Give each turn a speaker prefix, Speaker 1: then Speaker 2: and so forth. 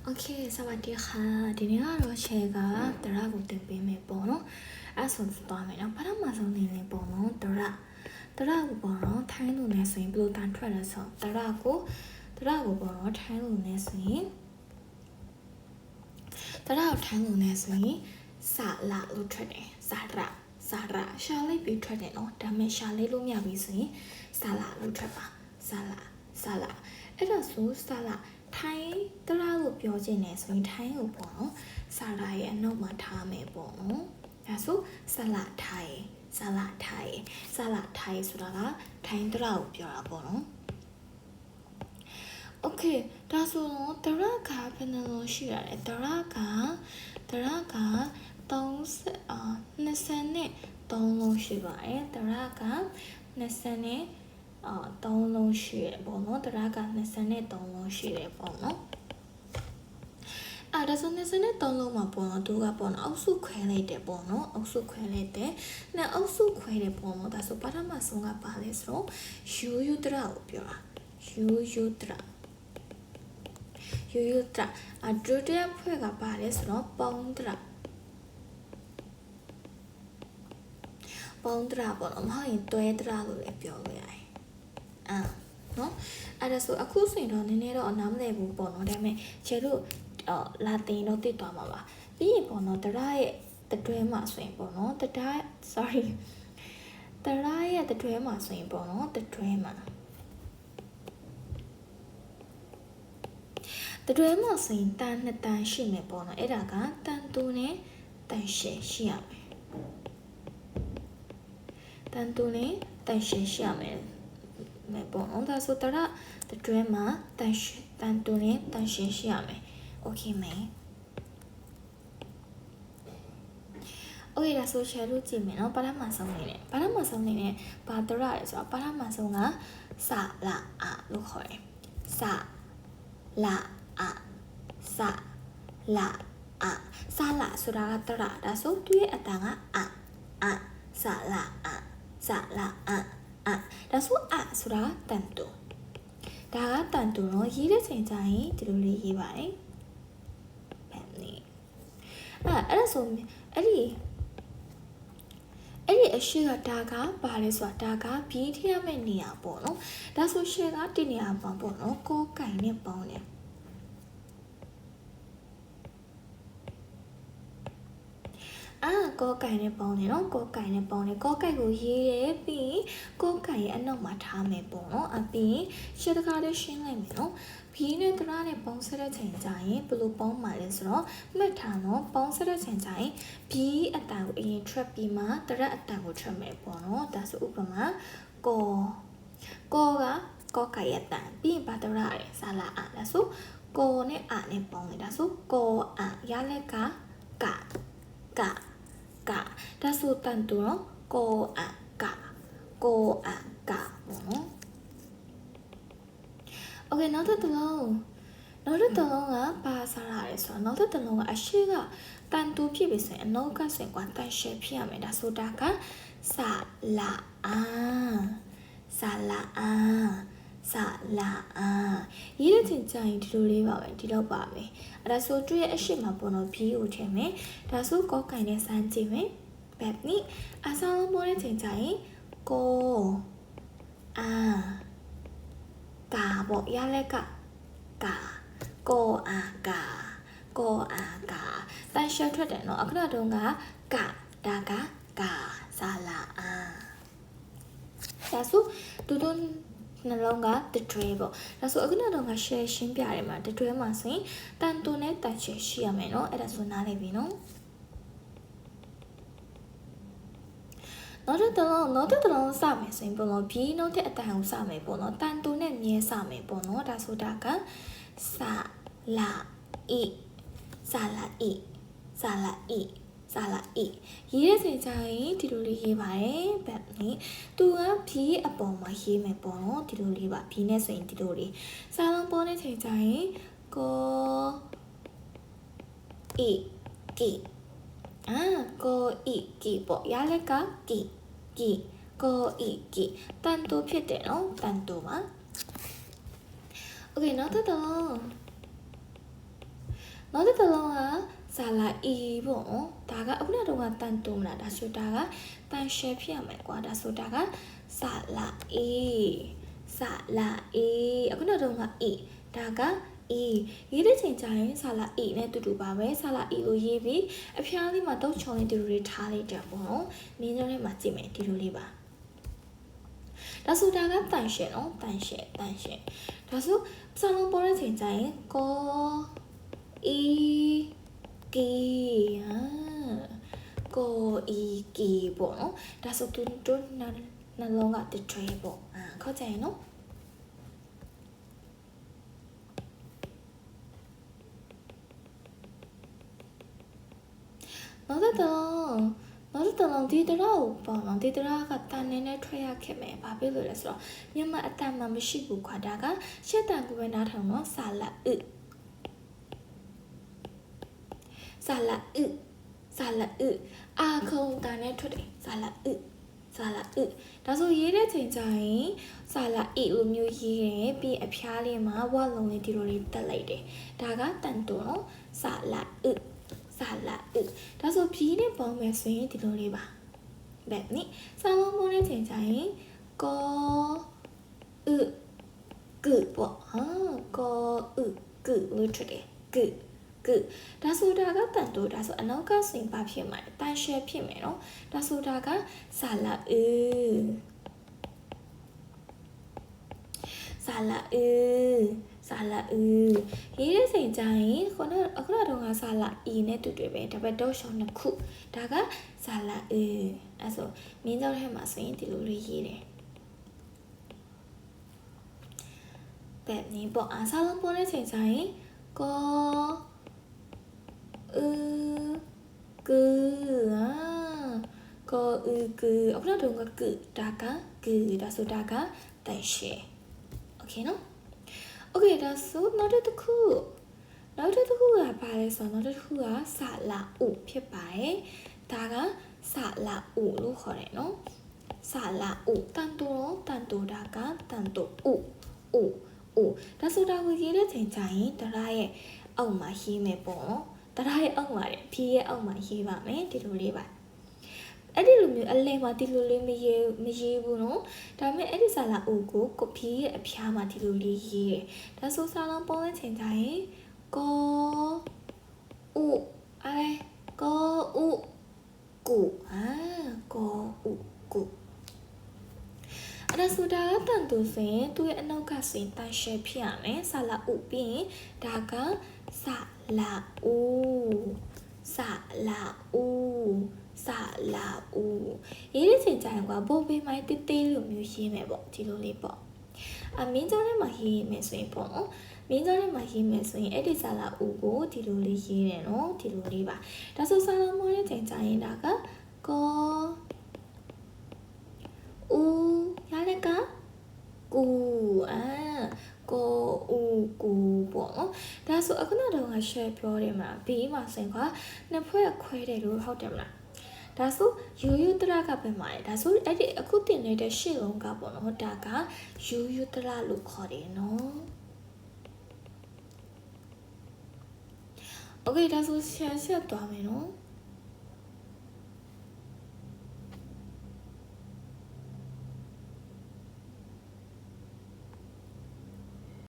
Speaker 1: โอเคสวัสดีค่ะทีนี้เราแชร์กันตระกูเต็มไปไหมปอเนาะส่วนตัวไหมเนาะพระมาสอนในปอเนาะตระกูปอเนาะทั้งหนูในสิ่งบลูตันทรัลล์สอนตระกูปอเนาะทั้งหนูในสิ่งทั้งหนูในสิ่งสาระรู้ทรัลล์สาระชาลีบีทรัลล์เนาะแต่ไม่ชาลีรู้มีอะไรสิ่งสาระรู้ทรัลล์ปะสาระสู้สาระไทยตราลูกပြောချင်တယ်ဆိုရင်ထိုင်းကိုပေါ့နော်စာရာရဲ့အနောက်မှာထားမယ်ပေါ့နော်ဒါဆိုဆလာထိုင်းဆိုတာကထိုင်းတရာကိုပြောတာပေါ့နော်โอเคဒါဆိုတော့တရာကဘယ်နှလုံးရှိရလဲတရာက23လုံးရှိပါတယ်တရာက23လုံးရှိရပေါ့နော်တရာက23လုံးရှိတယ်ပေါ့နော်ဒါဆို23လုံးမှာပေါ့နော်သူကပေါ့နော်အောက်စုခွဲလိုက်တယ်ပေါ့နော်အောက်စုခွဲလိုက်တယ်နဲ့အောက်စုခွဲတယ်ပေါ့နော်ဒါဆိုပထမဆုံးကပါလဲဆိုတော့ယူတရာကိုပြောတာယူတရာဒုတိယဖွဲ့ကပါလဲဆိုတော့ပေါင်းတရာပေါ့နော်မဟုတ်ရင်တွဲတရာလို့လည်းပြောလို့ရတယ်နော်ဒါဆိုအခုဆိုရင်တော့နည်းနည်းတော့နားမလည်ဘူးပေါ့နော်ဒါပေမဲ့ကျတို့လာတင်တော့သိသွားမှာပါပြီးရင်ပေါ့နော်တရာရဲ့တတွဲမှာဆိုရင်ပေါ့နော်တရာရဲ့တတွဲမှာဆိုရင်ပေါ့နော်တတွဲမှာဆိုရင်တန်2တန်ရှိမယ်ပေါ့နော်အဲ့ဒါကတန်2နဲ့တန်10ရှိရမယ်မယ်ပေါ့နော်ဒါဆိုတရာတတွဲမှာတန်2နဲ့တန်10ရှိရမယ်โอเคမယ်โอเคဒါဆိုရှယ်လို့ကြည့်မယ်နော်ပထမဆုံးနေနဲ့ဘာတရာလဲဆိုတော့ပထမဆုံးကစလာအလို့ခေါ်တယ်စလာဆိုတာကတရာဒါဆိုသူရဲ့အတန်ကစလာဒါဆိုဆိုတာတန်တူဒါကတန်တူနော်ရေးတဲ့ချိန်ကျရင်ဒီလိုလေးရေးပါတယ်အဲ့ဒါဆိုအဲ့ဒီအရှိကဒါကပါလဲဆိုတာဒါက B ထည့်ရမယ့်နေရာပေါ့နော်ဒါဆိုရှယ်ကဒီနေရာပေါ့နော်ကိုယ်ကင်နဲ့ပေါင်းတယ်ကိုယ်ကင်နဲ့ပေါင်းတယ်နော်ကိုယ်ကင်ကိုရေးတယ်ပြီးကိုယ်ကင်ရဲ့အနောက်မှာထားမယ်ပေါ့နော်ပြီးရှယ်တကားလေးရှင်းလိုက်မယ်နော်B နဲ့တရာနဲ့ပေါင်းစတဲ့ချိန်ကျရင်ဘယ်လိုပေါင်းမှာလဲဆိုတော့မှတ်ထားနော်ပေါင်းစတဲ့ချိန်ကျရင် B အတန်ကိုအရင် trap ပြီးမှတရာအတန်ကို trap မယ်ပေါ့နော်ဒါဆိုဥပမာကောကရဲ့အတန်ပြီးရင်ဘာတရာလဲစလာဒါဆိုကောနဲ့နဲ့ပေါင်းတယ်ဒါဆိုကောရလက်ကဒါဆိုတန်တူနော်ကောပေါ့နော်โอเคနောက်တစ်လုံးကဘာစားရလဲဆိုတော့နောက်တစ်လုံးကအရှိကတန်တူဖြစ်ပြီဆိုရင်အနောက်ကဆိုရင်ကွာတန်ရှယ်ဖြစ်ရမယ်ဒါဆိုတာကစလာရေးတဲ့ချိန်ကျရင်ဒီလိုလေးပါပဲဒီလောက်ပါပဲအဲ့ဒါဆိုတွေ့ရဲ့အရှိမပေါ်တော့ B ကိုထည့်မယ်ဒါဆိုကောကင်နဲ့စမ်းကြည့်မယ်แบบนี้အစားလုံးပေါ်တဲ့ချိန်ကျရင်ကိုပေါ့ရလက်ကကိုတန်ရှယ်ထွက်တယ်နော်အခုတော့ကဒါကစလာဒါဆိုတူနှလုံးကတတွဲပေါ့ဒါဆိုအခုတော့က share ရှင်းပြတယ်မှာတတွဲမှာဆိုရင်တန်တူနဲ့တန်ရှယ်ရှိရမယ်နော်အဲ့ဒါဆိုနားလည်ပြီနော်နောက်တစ်လုံးစမယ်ဆိုရင်ပေါ့နော် B နောက်တဲ့အတန်ကိုစမယ်ပေါ့နော်တန်တူနဲ့မြဲစမယ်ပေါ့နော်ဒါဆိုတာကစလာအရေးတဲ့ချိန်ကျရင်ဒီလိုလေးရေးပါတယ်แบบนี้သူက B အပေါ်မှာရေးမယ်ပေါ့နော်ဒီလိုလေးပါ B နဲ့ဆိုရင်ဒီလိုလေးစာလုံးပေါ်တဲ့ချိန်ကျရင်ကိုပေါ့ရလက်ကတန်တူဖြစ်တယ်နော်တန်တူပါโอเคနောက်တစ် နောက်တစ်လုံးကဆာလာအီပေါ့နော်ဒါကအခုနကတော့တန်တုံးလားဒါဆိုတာကတန်ရှယ်ဖြစ်ရမယ်ကွာဒါဆိုတာကဆာလာအီအခုနကတော့အီဒါကရေးတဲ့ချိန်ကျရင်ဆာလာအီနဲ့တူပါပဲဆာလာအီကိုရေးပြီးအဖျားလေးမှာတုတ်ချုံလေးဒီလိုလေးထားလိုက်တယ်ပေါ့နော်မင်းကြောင့်လည်းမှာကြည့်မယ်ဒီလိုလေးပါဒါဆိုတာကတန်ရှယ်နော်တန်ရှယ်ဒါဆိုစာလုံးပေါ်တဲ့ချိန်ကျရင်ကောအီကီပေါ့နော်ဒါဆိုတွန်းနှလုံးကတထွေးပေါ့เข้าใจနော်နောက်တစ်လုံးဒီတော့ပေါ့နော်ဒီတော့ကတန်နေထွက်ရခဲ့မယ်ဘာဖြစ်လို့လဲဆိုတော့မြန်မာအတန်မှမရှိဘူးခွာဒါကရှက်တန်ကိုပဲနားထောင်နော်ဆာလာအာခုံတန်နဲ့ထွက်တယ်ဆာလာဒါဆိုရေးတဲ့ချိန်ကျရင်ဆာလာလိုမျိုးရေးတယ်ပြီးအဖျားလေးမှာဝါလုံးလေးဒီလိုလေးတက်လိုက်တယ်ဒါကတန်တုံနော်ဆာလာဒါဆိုပြီးနဲ့ပေါင်းမယ်ဆိုရင်ဒီလိုလေးပါဗက်နိစာလုံးပေါင်းတဲ့ချိန်ကျရင်ကောပေါ့ကောလို့ထွက်တယ်ဒါဆိုတာကတန်တိုးဒါဆိုအနောက်ကစင်ပါဖြစ်မှာတန်ရှယ်ဖြစ်မယ်နော်ဒါဆိုတာကဆာလာရေးတဲ့ချိန်ကျရင်အခုနတော့ဆာလာအီနဲ့တူပဲဒါပေမဲ့တော့ရှောင်းနှစ်ခုဒါကဆာလာအဲ့ဆိုမင်းကြောင့်ထဲမှာဆိုရင်ဒီလိုလေးရေးတယ်แบบนี้ပေါ့ဆာလုံးပေါ်တဲ့ချိန်ကျရင်ကောအခုတော့ကဒါဆိုတာကတန်ရှယ်โอเคနော်โอเคဒါဆိုနောက်တစ်ခုကဘာလဲဆိုတော့နောက်တစ်ခုကဆာလာဥဖြစ်ပါတယ်ဒါကဆာလာဥလို့ခေါ်တယ်နော်ဆာလာဥတန်တိုဒါကတန်တိုဥဒါဆိုတာကိုရေးတဲ့ချိန်ကျရင်တရရဲ့အောက်မှာရေးမယ်ပေါ့တရရဲ့အောက်မှာဖြီးရဲ့အောက်မှာရေးပါမယ်ဒီလိုလေးပါအဲ့ဒီလိုမျိုးအလဲမှာဒီလိုလေးမရေးဘူးနော်ဒါပေမဲ့အဲ့ဒီဆာလာဥကိုဖြီးရဲ့အဖျားမှာဒီလိုလေးရေးတယ်ဒါဆိုစာလုံးပေါင်းတဲ့ချိန်ကျရင်ကောဥကုအဲ့ဒါဆိုတာကတန်တူစင်သူ့ရဲ့အနောက်ကစင်တန်ရှယ်ဖြစ်ရမယ်ဆာလာဥပြီးရင်ဒါကဆာလာဥရေးတဲ့ချိန်ကျရင်ကဘောပေးမိုင်းတေးသေးလိုမျိုးရေးမယ်ပေါ့ဒီလိုလေးပေါ့မင်းကြောင့်လည်းမရေးမယ်ဆိုရင်ပေါ့နော်မင်းကြောင့်လည်းမရေးမယ်ဆိုရင်အဲ့ဒီဆာလာဥကိုဒီလိုလေးရေးတယ်နော်ဒီလိုလေးပါဒါဆိုဆာလာမောတဲ့ချိန်ကျရင်ဒါကကောရတဲ့ကကူပေါ့နော်ဒါဆိုအခုနောက်တော့ရှယ်ပြောတယ်မှာဘေးမှာစင်ကနှစ်ဖွဲ့ခွဲတယ်လို့ဟုတ်တယ်မလားဒါဆိုယူတရကပဲမှာဒါဆိုအဲ့ဒီအခုတင်နေတဲ့ရှစ်လုံးကပေါ့နော်ဒါကယူတရလို့ခေါ်တယ်နော်โอเคဒါဆိုဆက်သွားမယ်နော်